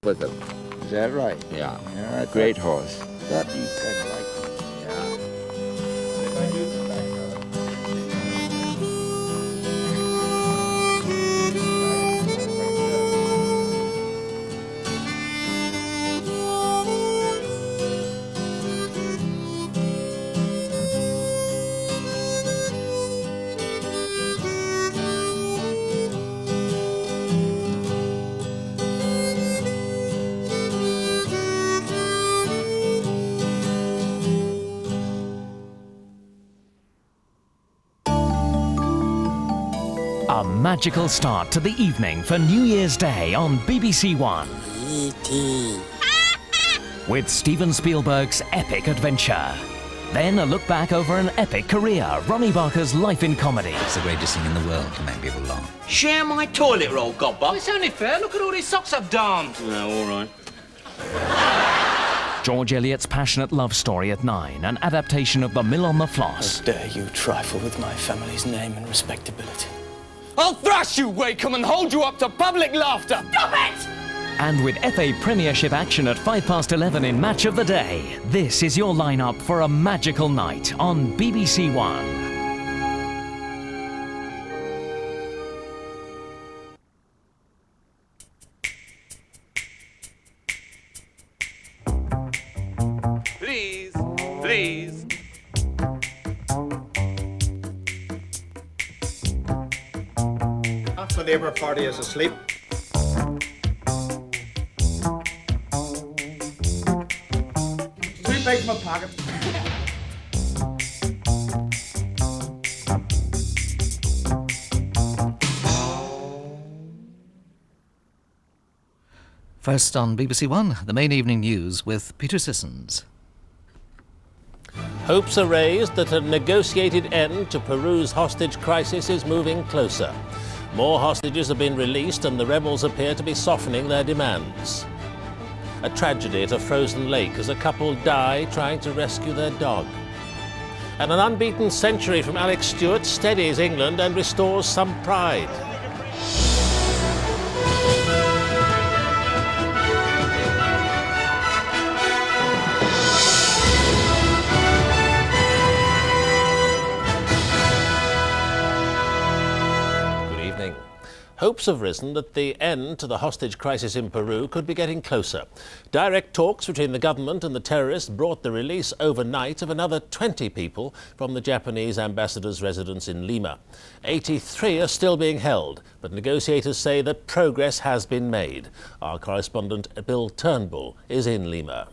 with them. Is that right? Yeah. Yeah, Great horse. Thought you kind of liked it. A magical start to the evening for New Year's Day on BBC1. E.T. With Steven Spielberg's epic adventure. Then a look back over an epic career, Ronnie Barker's life in comedy. It's the greatest thing in the world to make people laugh. Share my toilet roll, gobber. It's only fair. Look at all these socks I've done. No, all right. George Eliot's passionate love story at 9, an adaptation of The Mill on the Floss. How dare you trifle with my family's name and respectability? I'll thrash you, Wakeham, and hold you up to public laughter! Stop it! And with FA Premiership action at 11:05 in Match of the Day, this is your lineup for a magical night on BBC1. Please, please. The Labour Party is asleep. Three bags in my pocket. First on BBC1, the main evening news with Peter Sissons. Hopes are raised that a negotiated end to Peru's hostage crisis is moving closer. More hostages have been released and the rebels appear to be softening their demands. A tragedy at a frozen lake as a couple die trying to rescue their dog. And an unbeaten century from Alex Stewart steadies England and restores some pride. Hopes have risen that the end to the hostage crisis in Peru could be getting closer. Direct talks between the government and the terrorists brought the release overnight of another 20 people from the Japanese ambassador's residence in Lima. 83 are still being held, but negotiators say that progress has been made. Our correspondent Bill Turnbull is in Lima.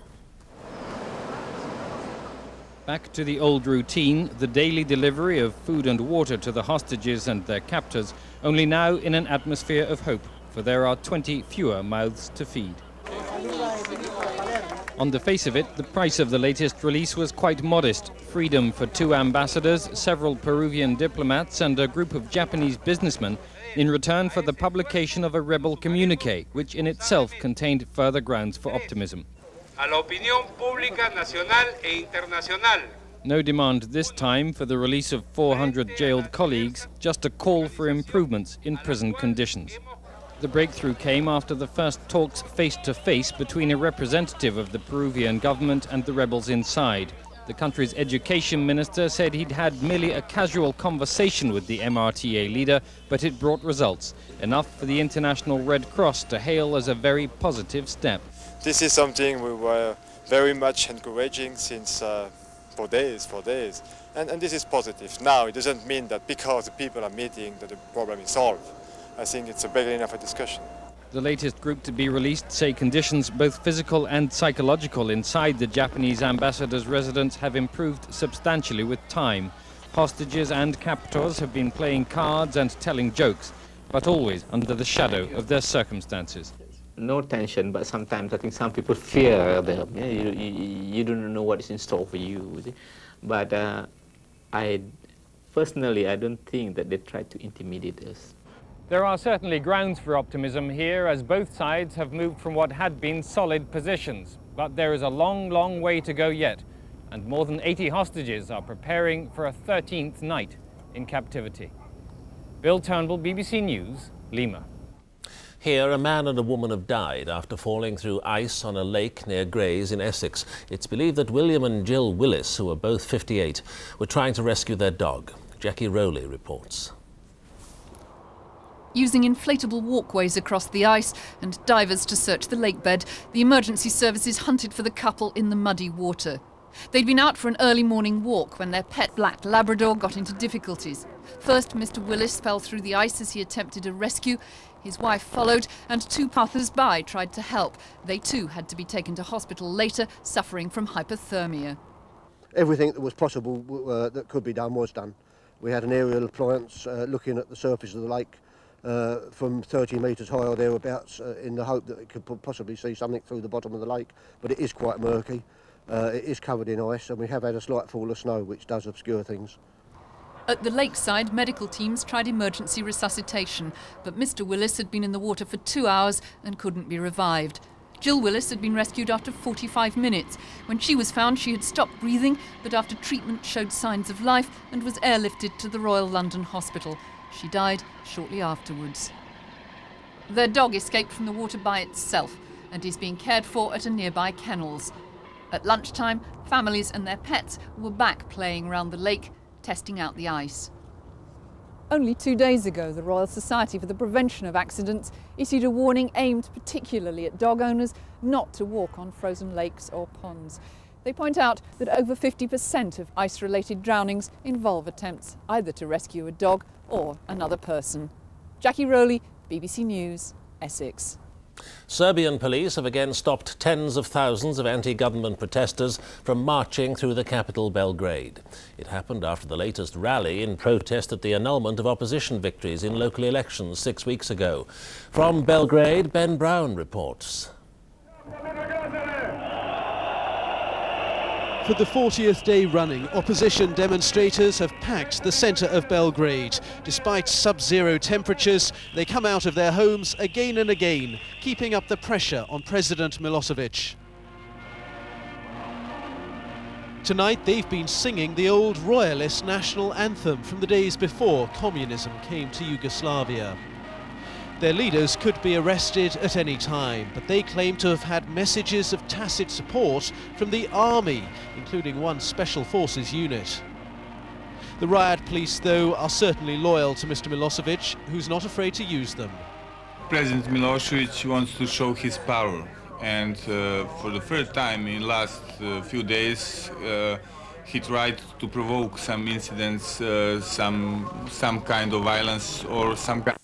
Back to the old routine, the daily delivery of food and water to the hostages and their captors, only now in an atmosphere of hope, for there are 20 fewer mouths to feed. On the face of it, the price of the latest release was quite modest. Freedom for 2 ambassadors, several Peruvian diplomats and a group of Japanese businessmen in return for the publication of a rebel communique, which in itself contained further grounds for optimism. A la opinión pública nacional e internacional. No demand this time for the release of 400 jailed colleagues, just a call for improvements in prison conditions. The breakthrough came after the first talks face-to-face between a representative of the Peruvian government and the rebels inside. The country's education minister said he'd had merely a casual conversation with the MRTA leader, but it brought results, enough for the International Red Cross to hail as a very positive step. This is something we were very much encouraging since for days, and this is positive. Now it doesn't mean that because the people are meeting that the problem is solved. I think it's a beginning of a discussion. The latest group to be released say conditions, both physical and psychological, inside the Japanese ambassador's residence have improved substantially with time. Hostages and captors have been playing cards and telling jokes, but always under the shadow of their circumstances. No tension, but sometimes I think some people fear them. Yeah, you don't know what is in store for you. But personally, I don't think that they try to intimidate us. There are certainly grounds for optimism here, as both sides have moved from what had been solid positions. But there is a long, long way to go yet, and more than 80 hostages are preparing for a 13th night in captivity. Bill Turnbull, BBC News, Lima. Here, a man and a woman have died after falling through ice on a lake near Grays in Essex. It's believed that William and Jill Willis, who are both 58, were trying to rescue their dog. Jackie Rowley reports. Using inflatable walkways across the ice and divers to search the lake bed, the emergency services hunted for the couple in the muddy water. They'd been out for an early morning walk when their pet black Labrador got into difficulties. First, Mr. Willis fell through the ice as he attempted a rescue. His wife followed, and 2 passers-by tried to help. They too had to be taken to hospital later, suffering from hypothermia. Everything that was possible that could be done was done. We had an aerial appliance looking at the surface of the lake from 30 metres high or thereabouts in the hope that it could possibly see something through the bottom of the lake, but it is quite murky. It is covered in ice, and we have had a slight fall of snow which does obscure things. At the lakeside, medical teams tried emergency resuscitation, but Mr. Willis had been in the water for 2 hours and couldn't be revived. Jill Willis had been rescued after 45 minutes. When she was found, she had stopped breathing, but after treatment showed signs of life and was airlifted to the Royal London Hospital. She died shortly afterwards. Their dog escaped from the water by itself and is being cared for at a nearby kennels. At lunchtime, families and their pets were back playing around the lake, testing out the ice. Only 2 days ago, the Royal Society for the Prevention of Accidents issued a warning aimed particularly at dog owners not to walk on frozen lakes or ponds. They point out that over 50% of ice-related drownings involve attempts either to rescue a dog or another person. Jackie Rowley, BBC News, Essex. Serbian police have again stopped tens of thousands of anti-government protesters from marching through the capital, Belgrade. It happened after the latest rally in protest at the annulment of opposition victories in local elections 6 weeks ago. From Belgrade, Ben Brown reports. For the 40th day running, opposition demonstrators have packed the centre of Belgrade. Despite sub-zero temperatures, they come out of their homes again and again, keeping up the pressure on President Milosevic. Tonight they've been singing the old royalist national anthem from the days before communism came to Yugoslavia. Their leaders could be arrested at any time, but they claim to have had messages of tacit support from the army, including one special forces unit. The riot police, though, are certainly loyal to Mr. Milosevic, who's not afraid to use them. President Milosevic wants to show his power, and for the first time in the last few days he tried to provoke some incidents, some kind of violence or some kind